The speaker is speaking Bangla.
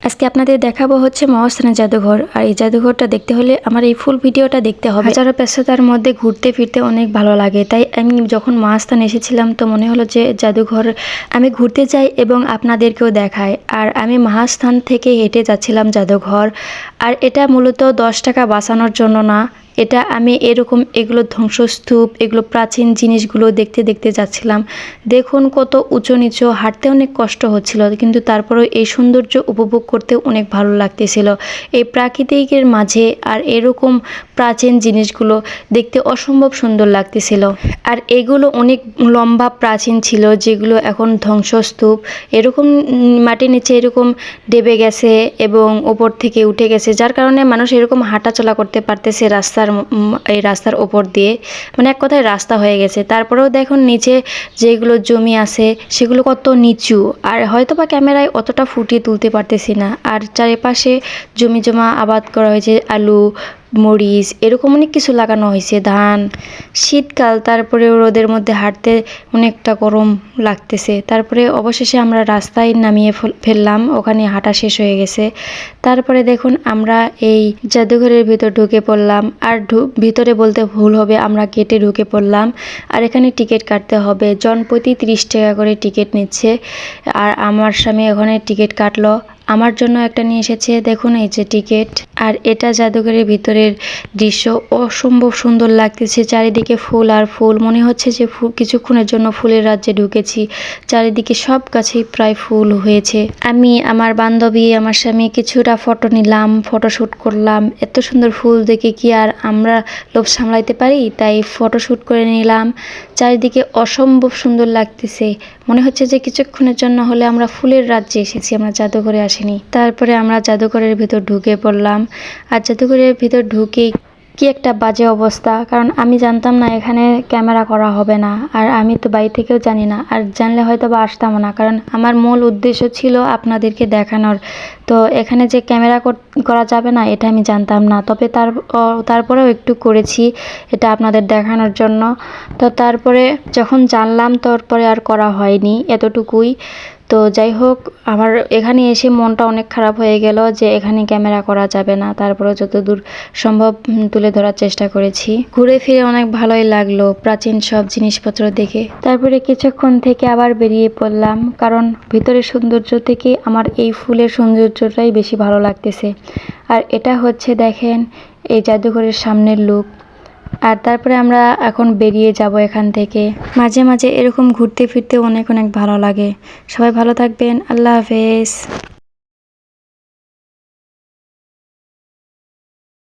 আজকে আপনাদের দেখাবো হচ্ছে মহাস্থানের জাদুঘর। আর এই জাদুঘরটা দেখতে হলে আমার এই ফুল ভিডিওটা দেখতে হবে। হাজারো ব্যস্ততার মধ্যে ঘুরতে ফিরতে অনেক ভালো লাগে, তাই আমি যখন মহাস্থান এসেছিলাম তো মনে হলো যে জাদুঘর আমি ঘুরতে যাই এবং আপনাদেরকেও দেখাই। আর আমি মহাস্থান থেকে হেঁটে যাচ্ছিলাম জাদুঘর। আর এটা মূলত 10 টাকা বাঁচানোর জন্য না, এটা আমি এরকম এগুলো ধ্বংসস্তূপ, এগুলো প্রাচীন জিনিসগুলো দেখতে দেখতে যাচ্ছিলাম। দেখুন কত উঁচু নিচু, হাঁটতে অনেক কষ্ট হচ্ছিল, কিন্তু তারপরেও এই সৌন্দর্য উপভোগ করতে অনেক ভালো লাগতেছিল। এই প্রাকৃতিকের মাঝে আর এরকম প্রাচীন জিনিসগুলো দেখতে অসম্ভব সুন্দর লাগতেছিল। আর এগুলো অনেক লম্বা প্রাচীন ছিল, যেগুলো এখন ধ্বংসস্তূপ। এরকম মাটির নিচে এরকম ডেবে গেছে এবং ওপর থেকে উঠে গেছে, যার কারণে মানুষ এরকম হাঁটাচলা করতে পারতেছে এই রাস্তার ওপর দিয়ে, মানে এক কথায় রাস্তা হয়ে গেছে। তারপরেও দেখুন নিচে যেগুলো জমি আছে সেগুলো কত নিচু, আর হয়তো বা ক্যামেরায় অতটা ফুটিয়ে তুলতে পারতেছি না। আর চারিপাশে জমি জমা আবাদ করা হয়েছে, আলু, মরিচ, এরকম অনেক কিছু লাগানো হয়েছে, ধান। শীতকাল, তারপরেও রোদের মধ্যে হাঁটতে অনেকটা গরম লাগতেছে। তারপরে অবশেষে আমরা রাস্তায় নামিয়ে ফেললাম, ওখানে হাঁটা শেষ হয়ে গেছে। তারপরে দেখুন আমরা এই জাদুঘরের ভিতর ঢুকে পড়লাম। আর ভিতরে বলতে ভুল হবে, আমরা গেটে ঢুকে পড়লাম। আর এখানে টিকিট কাটতে হবে, জনপ্রতি 30 টাকা করে টিকিট নিচ্ছে। আর আমার স্বামী ওখানে টিকিট কাটলো, আমার জন্য একটা নিয়ে এসেছে। দেখুন এই যে টিকিট। আর এটা জাদুঘরের ভিতরের দৃশ্য, অসম্ভব সুন্দর লাগতেছে। চারিদিকে ফুল আর ফুল, মনে হচ্ছে যে কিছুক্ষণের জন্য ফুলের রাজ্যে ঢুকেছি। চারিদিকে সব গাছেই প্রায় ফুল হয়েছে। আমি, আমার বান্ধবী, আমার স্বামী কিছুটা ফটো নিলাম, ফটোশ্যুট করলাম। এত সুন্দর ফুল দেখে কি আর আমরা লোভ সামলাইতে পারি, তাই ফটোশ্যুট করে নিলাম। চারিদিকে অসম্ভব সুন্দর লাগতেছে, মনে হচ্ছে যে কিছুক্ষণের জন্য হলে আমরা ফুলের রাজ্যে এসেছি, আমরা জাদুঘরে আসিনি। তারপরে আমরা জাদুঘরের ভিতর ঢুকে পড়লাম। আর জাদুঘরের ভিতর ঢুকে কি একটা বাজে অবস্থা, কারণ আমি জানতাম না এখানে ক্যামেরা করা হবে না। আর আমি তো বাড়ি থেকেও জানি না, আর জানলে হয়তো বা আসতাম না, কারণ আমার মূল উদ্দেশ্য ছিল আপনাদেরকে দেখানোর। তো এখানে যে ক্যামেরা করা যাবে না এটা আমি জানতাম না, তবে তারপরেও একটু করেছি এটা আপনাদের দেখানোর জন্য। তো তারপরে যখন জানলাম তারপরে আর করা হয়নি, এতটুকুই। তো যাই হোক, আমার এখানে এসে মনটা অনেক খারাপ হয়ে গেল যে এখানে ক্যামেরা করা যাবে না। তারপরে যতদূর সম্ভব তুলে ধরার চেষ্টা করেছি। ঘুরে ফিরে অনেক ভালোই লাগলো প্রাচীন সব জিনিসপত্র দেখে। তারপরে কিছুক্ষণ থেকে আবার বেরিয়ে পড়লাম, কারণ ভিতরের সৌন্দর্য থেকে আমার এই ফুলের সৌন্দর্যটাই বেশি ভালো লাগতেছে। আর এটা হচ্ছে দেখেন এই জাদুঘরের সামনের লুক। আর তারপরে আমরা এখন বেরিয়ে যাব এখান থেকে। মাঝে মাঝে এরকম ঘুরতে ফিরতে অনেক অনেক ভালো লাগে। সবাই ভালো থাকবেন, আল্লাহ হাফেজ।